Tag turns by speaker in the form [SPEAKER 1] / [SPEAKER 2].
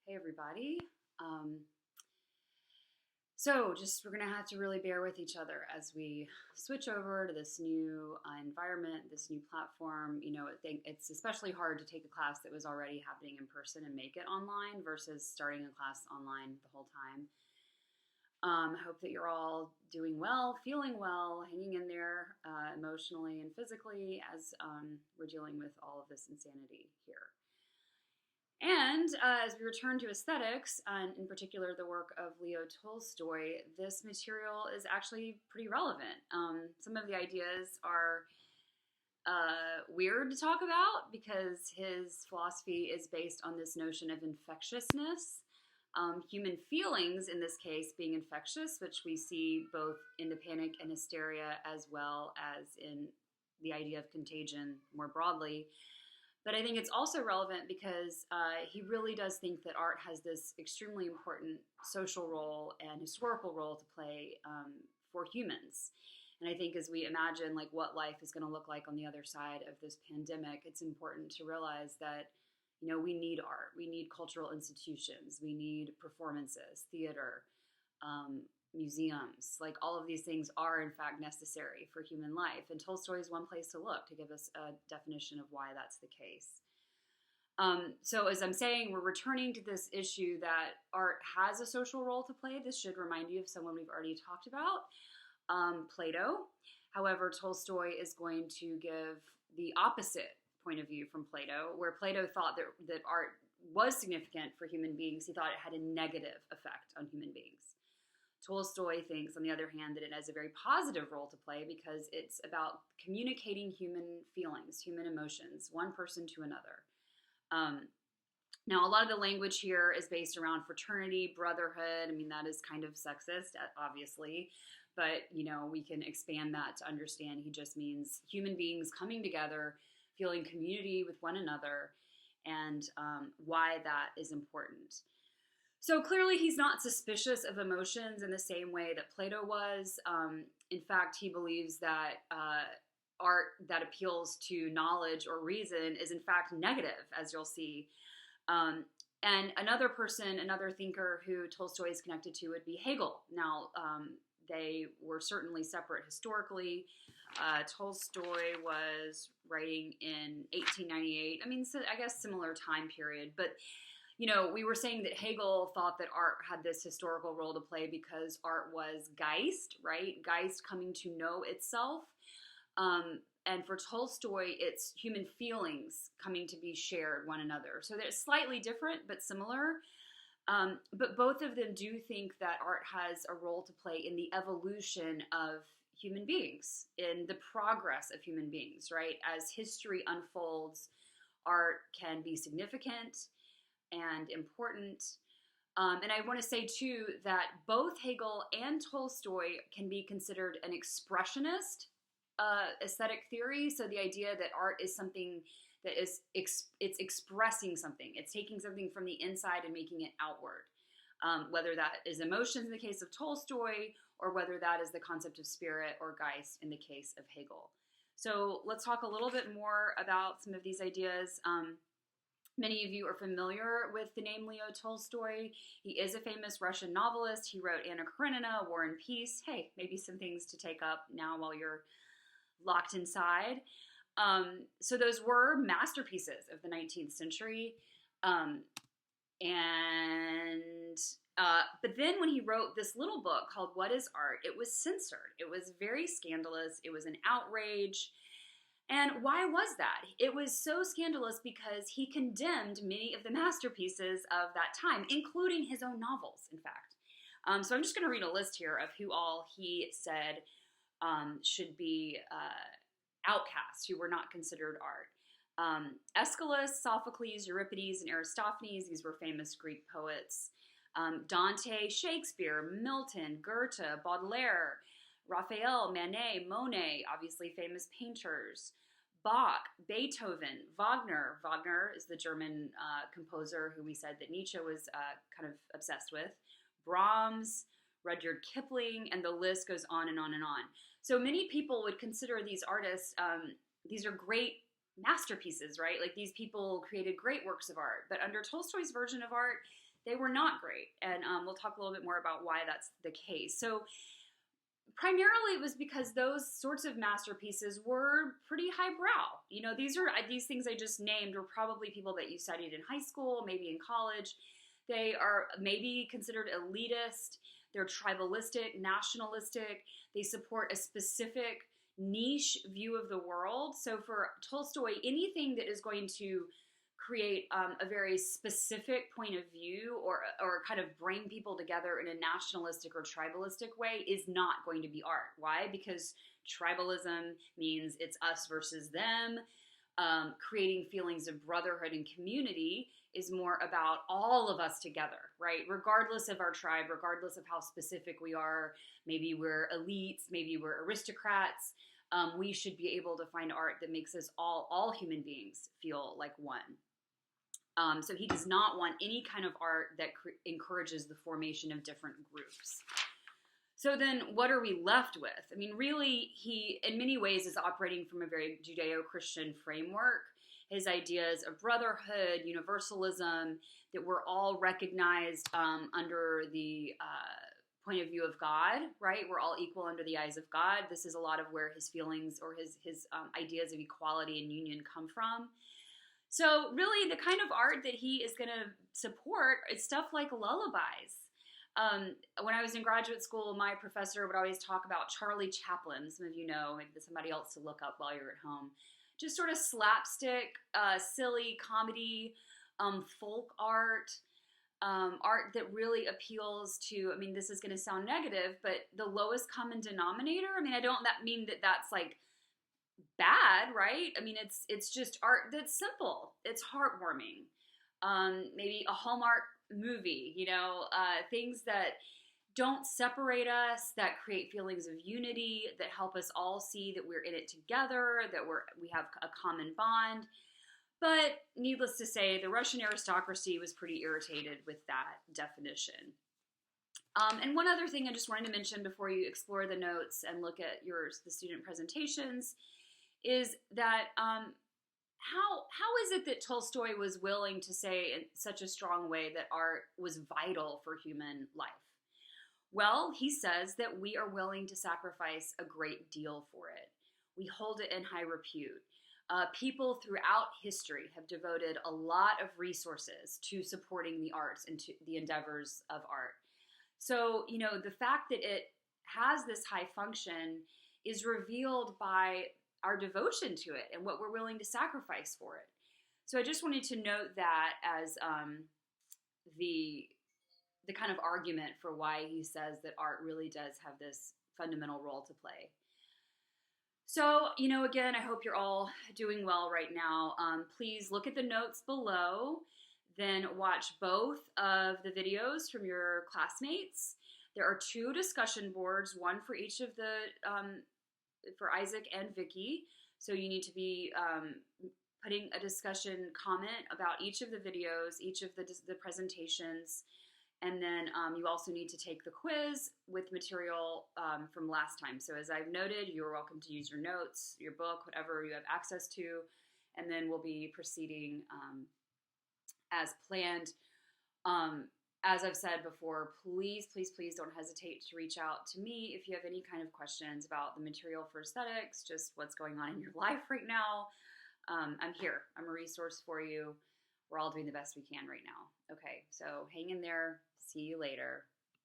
[SPEAKER 1] Hey everybody. Um, so we're gonna have to really bear with each other as we switch over to this new environment, this new platform. It's especially hard to take a class that was already happening in person and make it online versus starting a class online the whole time. I hope that you're all doing well, feeling well, hanging in there emotionally and physically as we're dealing with all of this insanity here. And as we return to aesthetics, and in particular the work of Leo Tolstoy, this material is actually pretty relevant. Some of the ideas are weird to talk about because his philosophy is based on this notion of infectiousness. Human feelings, in this case, being infectious, which we see both in the panic and hysteria as well as in the idea of contagion more broadly. But I think it's also relevant because he really does think that art has this extremely important social role and historical role to play for humans. And I think as we imagine like what life is going to look like on the other side of this pandemic, it's important to realize that we need art, we need cultural institutions, we need performances, theater, museums. Like all of these things are in fact necessary for human life, and Tolstoy is one place to look to give us a definition of why that's the case. So as I'm saying, we're returning to this issue that art has a social role to play. This should remind you of someone we've already talked about, Plato. However, Tolstoy is going to give the opposite point of view from Plato, where Plato thought that art was significant for human beings. He thought it had a negative effect on human beings. Tolstoy thinks, on the other hand, that it has a very positive role to play because it's about communicating human feelings, human emotions, one person to another. Now, a lot of the language here is based around fraternity, brotherhood. I mean, that is kind of sexist, obviously, but, we can expand that to understand he just means human beings coming together, feeling community with one another, and why that is important. So clearly he's not suspicious of emotions in the same way that Plato was. In fact, he believes that art that appeals to knowledge or reason is in fact negative, as you'll see. And another thinker who Tolstoy is connected to would be Hegel. Now, they were certainly separate historically. Tolstoy was writing in 1898. I mean, so I guess similar time period, but we were saying that Hegel thought that art had this historical role to play because art was Geist, right? Geist coming to know itself. And for Tolstoy, it's human feelings coming to be shared one another. So they're slightly different, but similar. But both of them do think that art has a role to play in the evolution of human beings, in the progress of human beings, right? As history unfolds, art can be significant and important. And I want to say, too, that both Hegel and Tolstoy can be considered an expressionist aesthetic theory. So the idea that art is something that it's expressing something. It's taking something from the inside and making it outward. Whether that is emotions in the case of Tolstoy, or whether that is the concept of spirit or Geist in the case of Hegel. So let's talk a little bit more about some of these ideas. Many of you are familiar with the name Leo Tolstoy. He is a famous Russian novelist. He wrote Anna Karenina, War and Peace. Hey, maybe some things to take up now while you're locked inside. So those were masterpieces of the 19th century. But then when he wrote this little book called What is Art, it was censored. It was very scandalous. It was an outrage. And why was that? It was so scandalous because he condemned many of the masterpieces of that time, including his own novels, in fact. So I'm just going to read a list here of who all he said should be outcasts, who were not considered art. Aeschylus, Sophocles, Euripides, and Aristophanes, these were famous Greek poets. Dante, Shakespeare, Milton, Goethe, Baudelaire, Raphael, Manet, Monet, obviously famous painters, Bach, Beethoven, Wagner. Wagner is the German composer who we said that Nietzsche was kind of obsessed with. Brahms, Rudyard Kipling, and the list goes on and on and on. So many people would consider these artists, these are great masterpieces, right? Like these people created great works of art. But under Tolstoy's version of art, they were not great. And we'll talk a little bit more about why that's the case. So primarily it was because those sorts of masterpieces were pretty highbrow. You know, these things I just named were probably people that you studied in high school, maybe in college. They are maybe considered elitist. They're tribalistic, nationalistic. They support a specific niche view of the world. So for Tolstoy, anything that is going to create a very specific point of view or kind of bring people together in a nationalistic or tribalistic way is not going to be art. Why? Because tribalism means it's us versus them. Creating feelings of brotherhood and community is more about all of us together, right? Regardless of our tribe, regardless of how specific we are, maybe we're elites, maybe we're aristocrats, we should be able to find art that makes us all human beings feel like one. So he does not want any kind of art that encourages the formation of different groups. So then what are we left with? I mean, really, he, in many ways, is operating from a very Judeo-Christian framework. His ideas of brotherhood, universalism, that we're all recognized under the point of view of God, right? We're all equal under the eyes of God. This is a lot of where his feelings or his ideas of equality and union come from. So really, the kind of art that he is going to support is stuff like lullabies. When I was in graduate school, my professor would always talk about Charlie Chaplin. Some of you know, maybe there's somebody else to look up while you're at home. Just sort of slapstick, silly comedy, folk art, art that really appeals to, I mean, this is going to sound negative, but the lowest common denominator. I mean, I don't mean that that's like bad, right? I mean, it's just art that's simple. It's heartwarming. Maybe a Hallmark movie, things that don't separate us, that create feelings of unity, that help us all see that we're in it together, that we have a common bond. But needless to say, the Russian aristocracy was pretty irritated with that definition. And one other thing I just wanted to mention before you explore the notes and look at the student presentations is that how is it that Tolstoy was willing to say in such a strong way that art was vital for human life? Well, he says that we are willing to sacrifice a great deal for it. We hold it in high repute. People throughout history have devoted a lot of resources to supporting the arts and to the endeavors of art. So, the fact that it has this high function is revealed by our devotion to it and what we're willing to sacrifice for it. So I just wanted to note that as the kind of argument for why he says that art really does have this fundamental role to play. So, again, I hope you're all doing well right now. Please look at the notes below, then watch both of the videos from your classmates. There are 2 discussion boards, one for each of for Isaac and Vicky. So you need to be putting a discussion comment about each of the videos, each of the presentations. And then you also need to take the quiz with material from last time. So as I've noted, you're welcome to use your notes, your book, whatever you have access to. And then we'll be proceeding as planned. As I've said before, please, please, please don't hesitate to reach out to me if you have any kind of questions about the material for aesthetics, just what's going on in your life right now. I'm here. I'm a resource for you. We're all doing the best we can right now. Okay, so hang in there. See you later.